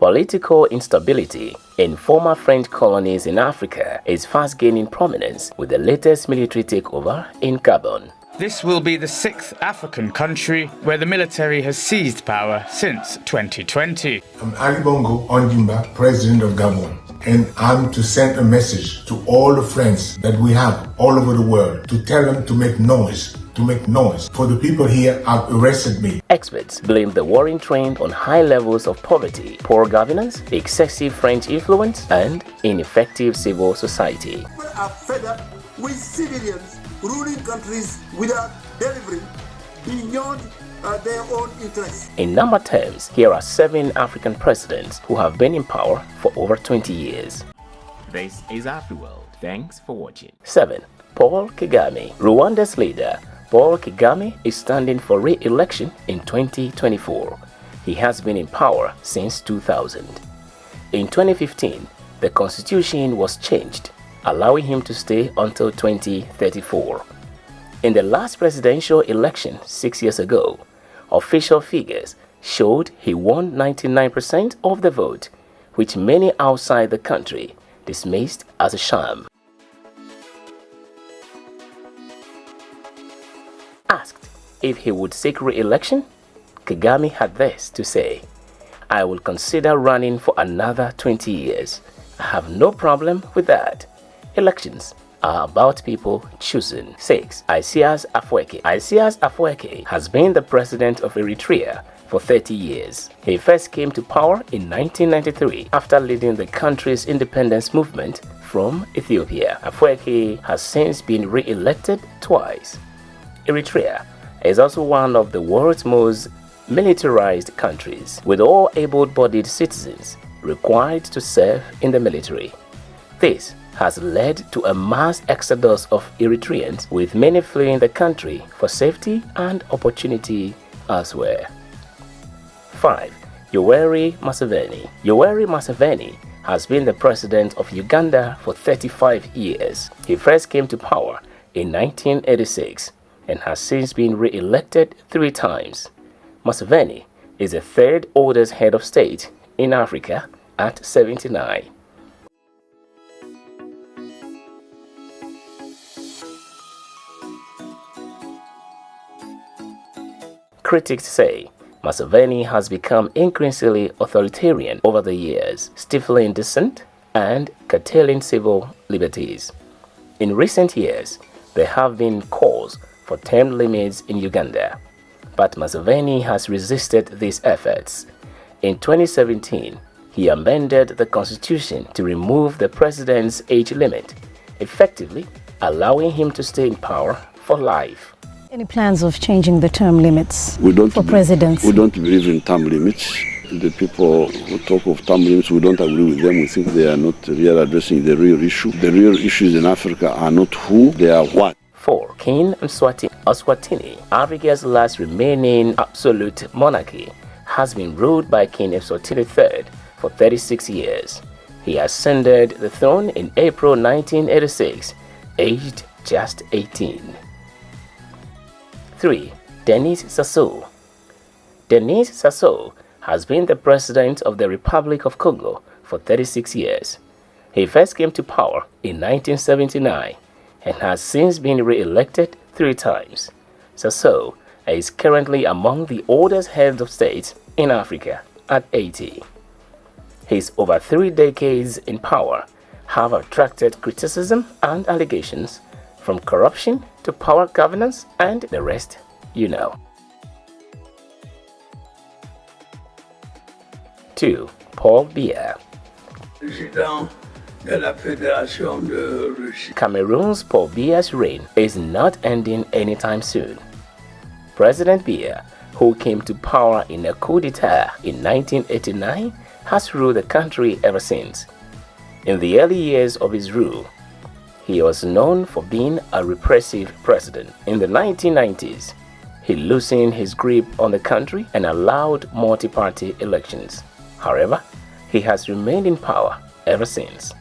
Political instability in former French colonies in Africa is fast gaining prominence with the latest military takeover in Gabon. This will be the 6th African country where the military has seized power since 2020. I'm Ali Bongo Ondimba, President of Gabon, and I'm to send a message to all the friends that we have all over the world to tell them to make noise. For the people here have arrested me. Experts blame the warring trend on high levels of poverty, poor governance, excessive French influence, and ineffective civil society. People are fed up with civilians ruling countries without delivering beyond their own interests. In number terms, here are 7 African presidents who have been in power for over 20 years. This is AfriWorld. Thanks for watching. 7. Paul Kagame. Rwanda's leader, Paul Kagame, is standing for re-election in 2024. He has been in power since 2000. In 2015, the constitution was changed, allowing him to stay until 2034. In the last presidential election 6 years ago, official figures showed he won 99% of the vote, which many outside the country dismissed as a sham. Asked if he would seek re-election, Kagame had this to say: "I will consider running for another 20 years. I have no problem with that. Elections are about people choosing." 6. Isaias Afwerki. Isaias Afwerki has been the president of Eritrea for 30 years. He first came to power in 1993 after leading the country's independence movement from Ethiopia. Afwerki has since been re-elected twice. Eritrea is also one of the world's most militarized countries, with all able-bodied citizens required to serve in the military. This has led to a mass exodus of Eritreans, with many fleeing the country for safety and opportunity elsewhere. 5. Yoweri Museveni. Yoweri Museveni has been the president of Uganda for 35 years. He first came to power in 1986 and has since been re-elected 3 times. Museveni is the 3rd oldest head of state in Africa at 79. Critics say Museveni has become increasingly authoritarian over the years, stifling dissent and curtailing civil liberties. In recent years, there have been calls for term limits in Uganda, but Museveni has resisted these efforts. In 2017, he amended the constitution to remove the president's age limit, effectively allowing him to stay in power for life. Any plans of changing the term limits for presidents? We don't believe in term limits. The people who talk of term limits, we don't agree with them. We think they are not really addressing the real issue. The real issues in Africa are not who, they are what. 4. King Eswatini, Africa's last remaining absolute monarchy, has been ruled by King Eswatini III for 36 years. He ascended the throne in April 1986, aged just 18. 3. Denis Sassou. Denis Sassou has been the president of the Republic of Congo for 36 years. He first came to power in 1979 and has since been re-elected 3 times. Sassou is currently among the oldest heads of state in Africa at 80. His over 3 decades in power have attracted criticism and allegations, from corruption to power governance and the rest you know. 2. Paul Biya. Cameroon's Paul Biya's reign is not ending anytime soon. President Biya, who came to power in a coup d'etat in 1989, has ruled the country ever since. In the early years of his rule, he was known for being a repressive president. In the 1990s, he loosened his grip on the country and allowed multi-party elections. However, he has remained in power ever since.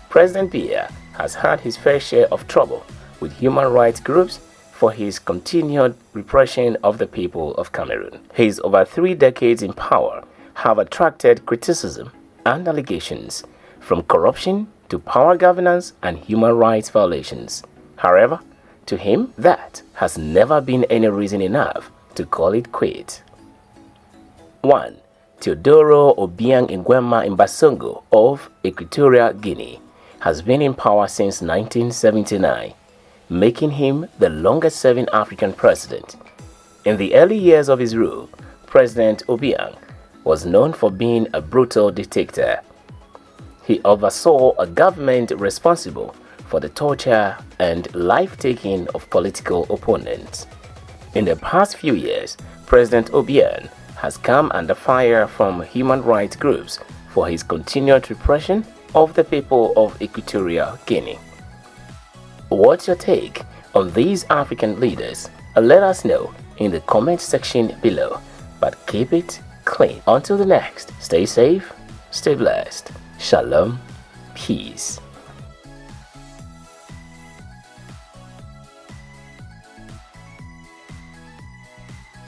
President Biya has had his fair share of trouble with human rights groups for his continued repression of the people of Cameroon. His over 3 decades in power have attracted criticism and allegations, from corruption to power governance and human rights violations. However, to him, that has never been any reason enough to call it quits. 1. Teodoro Obiang Nguema Mbasongo of Equatorial Guinea has been in power since 1979, making him the longest-serving African president. In the early years of his rule, President Obiang was known for being a brutal dictator. He oversaw a government responsible for the torture and life-taking of political opponents. In the past few years, President Obiang has come under fire from human rights groups for his continued repression of the people of Equatorial Guinea. What's your take on these African leaders? Let us know in the comment section below, but keep it clean. Until the next, stay safe, stay blessed. Shalom, peace.